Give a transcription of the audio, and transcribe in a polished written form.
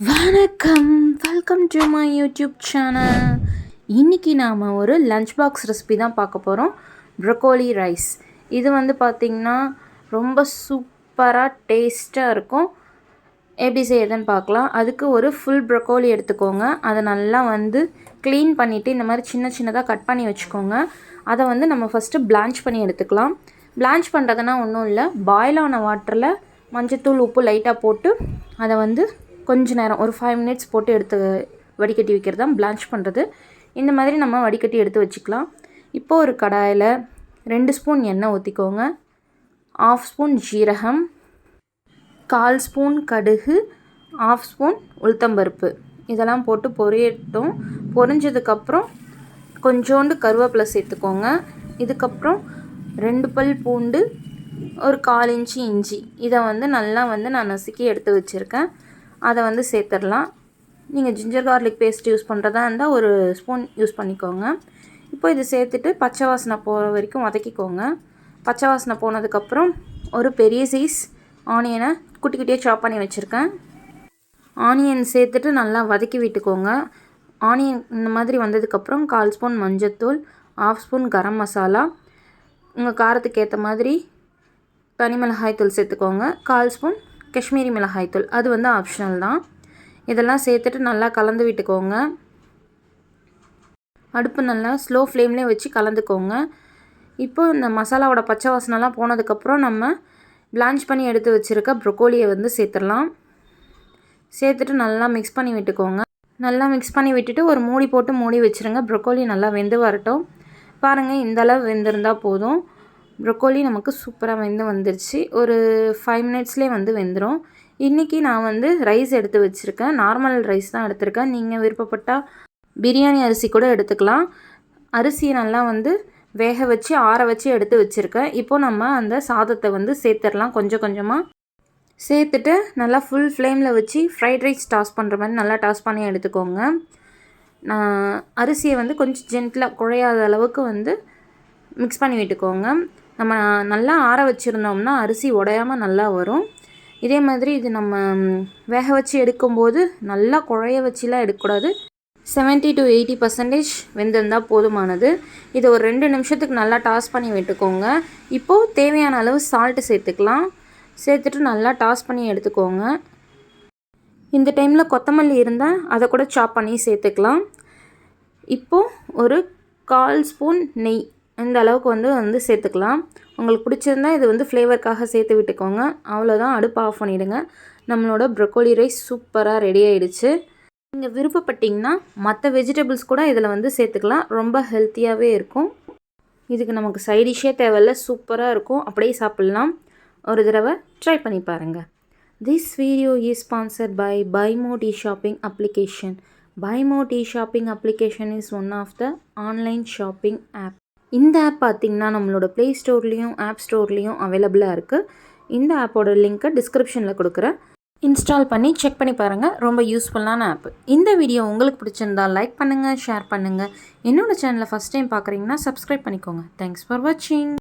வணக்கம், welcome to my YouTube channel. இன்றைக்கி நாம் ஒரு லஞ்ச் பாக்ஸ் ரெசிபி தான் பார்க்க போகிறோம். Broccoli rice. இது பார்த்திங்கன்னா ரொம்ப சூப்பராக டேஸ்ட்டாக இருக்கும். எப்படி செய்யறதுன்னு பார்க்கலாம். அதுக்கு ஒரு ஃபுல் ப்ரொக்கோலி எடுத்துக்கோங்க. அதை நல்லா க்ளீன் பண்ணிவிட்டு இந்த மாதிரி சின்ன சின்னதாக கட் பண்ணி வச்சுக்கோங்க. அதை நம்ம ஃபஸ்ட்டு பிளான்ச் பண்ணி எடுத்துக்கலாம். பிளான்ச் பண்ணுறதுனா ஒன்றும் இல்லை, பாயில் ஆன வாட்டரில் மஞ்சத்தூள் உப்பு லைட்டாக போட்டு அதை கொஞ்ச நேரம் ஒரு 5 minutes போட்டு எடுத்து வடிகட்டி வைக்கிறது தான் பிளான்ச் பண்ணுறது. இந்த மாதிரி நம்ம வடிகட்டி எடுத்து வச்சுக்கலாம். இப்போது ஒரு கடாயில் 2 ஸ்பூன் எண்ணெய் ஊற்றிக்கோங்க. 1/2 ஸ்பூன் ஜீரகம், 1/4 ஸ்பூன் கடுகு, 1/2 ஸ்பூன் உளுத்தம்பருப்பு இதெல்லாம் போட்டு பொரியட்டும். பொரிஞ்சதுக்கப்புறம் கொஞ்சோண்டு கருவேப்பிலை சேர்த்துக்கோங்க. இதுக்கப்புறம் 2 பல் பூண்டு, ஒரு 1/4 இன்ச்சு இஞ்சி இதை நல்லா நான் நசுக்கி எடுத்து வச்சுருக்கேன். அதை சேர்த்துடலாம். நீங்கள் ஜிஞ்சர் கார்லிக் பேஸ்ட் யூஸ் பண்ணுறதா இருந்தால் ஒரு ஸ்பூன் யூஸ் பண்ணிக்கோங்க. இப்போ இது சேர்த்துட்டு பச்சை வாசனை போகிற வரைக்கும் வதக்கிக்கோங்க. பச்சை வாசனை போனதுக்கப்புறம் ஒரு பெரிய சைஸ் ஆனியனை குட்டி குட்டியாக சாப் பண்ணி வச்சுருக்கேன். ஆனியன் சேர்த்துட்டு நல்லா வதக்கி விட்டுக்கோங்க. ஆனியன் இந்த மாதிரி வந்ததுக்கப்புறம் 1/4 ஸ்பூன் மஞ்சத்தூள், 1/2 ஸ்பூன் கரம் மசாலா, உங்கள் காரத்துக்கு ஏற்ற மாதிரி தனி மிளகாய்த்தூள் சேர்த்துக்கோங்க. 1/4 ஸ்பூன் காஷ்மீரி மிளகாய்த்தூள், அது ஆப்ஷனல் தான். இதெல்லாம் சேர்த்துட்டு நல்லா கலந்து விட்டுக்கோங்க. அடுப்பு நல்லா ஸ்லோ ஃப்ளேம்லேயே வச்சு கலந்துக்கோங்க. இப்போ இந்த மசாலாவோட பச்சை வாசனைலாம் போனதுக்கப்புறம் நம்ம பிளான்ச் பண்ணி எடுத்து வச்சுருக்க ப்ரொக்கோலியை சேர்த்துடலாம். சேர்த்துட்டு நல்லா மிக்ஸ் பண்ணி விட்டுக்கோங்க. நல்லா மிக்ஸ் பண்ணி விட்டுட்டு ஒரு மூடி போட்டு மூடி வச்சுருங்க. ப்ரொக்கோலி நல்லா வெந்து வரட்டும். பாருங்கள், இந்தளவு வெந்திருந்தால் போதும். ப்ரொக்கோலி நமக்கு சூப்பராக வந்துருச்சு. ஒரு 5 minutesலேயே வெந்துடும். இன்றைக்கி நான் ரைஸ் எடுத்து வச்சுருக்கேன். நார்மல் ரைஸ் தான் எடுத்திருக்கேன். நீங்கள் விருப்பப்பட்டால் பிரியாணி அரிசி கூட எடுத்துக்கலாம். அரிசியை நல்லா வேக வச்சு ஆற வச்சு எடுத்து வச்சுருக்கேன். இப்போது நம்ம அந்த சாதத்தை சேர்த்துடலாம். கொஞ்சம் கொஞ்சமாக சேர்த்துட்டு நல்லா ஃபுல் ஃப்ளேமில் வச்சு ஃப்ரைட் ரைஸ் டாஸ் பண்ணுற மாதிரி நல்லா டாஸ் பண்ணி எடுத்துக்கோங்க. நான் அரிசியை கொஞ்சம் ஜென்டிலாக குழையாத அளவுக்கு மிக்ஸ் பண்ணி விட்டுக்கோங்க. நம்ம நல்லா ஆற வச்சுருந்தோம்னா அரிசி உடையாமல் நல்லா வரும். இதே மாதிரி இது நம்ம வேக வச்சு எடுக்கும்போது நல்லா குழைய வச்சுலாம் எடுக்கக்கூடாது. 70 to 80% வெந்திருந்தால் போதுமானது. இதை ஒரு 2 நிமிஷத்துக்கு நல்லா டாஸ் பண்ணி விட்டுக்கோங்க. இப்போது தேவையான அளவு சால்ட்டு சேர்த்துக்கலாம். சேர்த்துட்டு நல்லா டாஸ் பண்ணி எடுத்துக்கோங்க. இந்த டைமில் கொத்தமல்லி இருந்தால் அதை கூட சாப் பண்ணி சேர்த்துக்கலாம். இப்போது ஒரு 1/4 ஸ்பூன் நெய் இந்த அளவுக்கு சேர்த்துக்கலாம். உங்களுக்கு பிடிச்சிருந்தா இது ஃப்ளேவருக்காக சேர்த்து விட்டுக்கோங்க. அவ்வளோதான், அடுப்பு ஆஃப் பண்ணிவிடுங்க. நம்மளோட ப்ரொக்கோலி ரைஸ் சூப்பராக ரெடி ஆகிடுச்சு. நீங்கள் விருப்பப்பட்டிங்கன்னா மற்ற வெஜிடபிள்ஸ் கூட இதில் சேர்த்துக்கலாம். ரொம்ப ஹெல்த்தியாகவே இருக்கும். இதுக்கு நமக்கு சைடிஷ்ஷே தேவையில்ல, சூப்பராக இருக்கும். அப்படியே சாப்பிட்லாம். ஒரு தடவை ட்ரை பண்ணி பாருங்கள். This video is sponsored by பைமோட் e-shopping application. பைமோட் e-shopping application is one of the online shopping app. இந்த ஆப் பார்த்திங்கன்னா நம்மளோட ப்ளே ஸ்டோர்லேயும் ஆப் ஸ்டோர்லேயும் அவைலபிளாக இருக்குது. இந்த ஆப்போட லிங்க்கை டிஸ்கிரிப்ஷனில் கொடுக்குறேன். இன்ஸ்டால் பண்ணி செக் பண்ணி பாருங்கள். ரொம்ப யூஸ்ஃபுல்லான ஆப். இந்த வீடியோ உங்களுக்கு பிடிச்சிருந்தால் லைக் பண்ணுங்கள், ஷேர் பண்ணுங்கள். என்னோடய சேனலை ஃபஸ்ட் டைம் பார்க்குறீங்கன்னா சப்ஸ்கிரைப் பண்ணிக்கோங்க. தேங்க்ஸ் ஃபார் வாட்சிங்.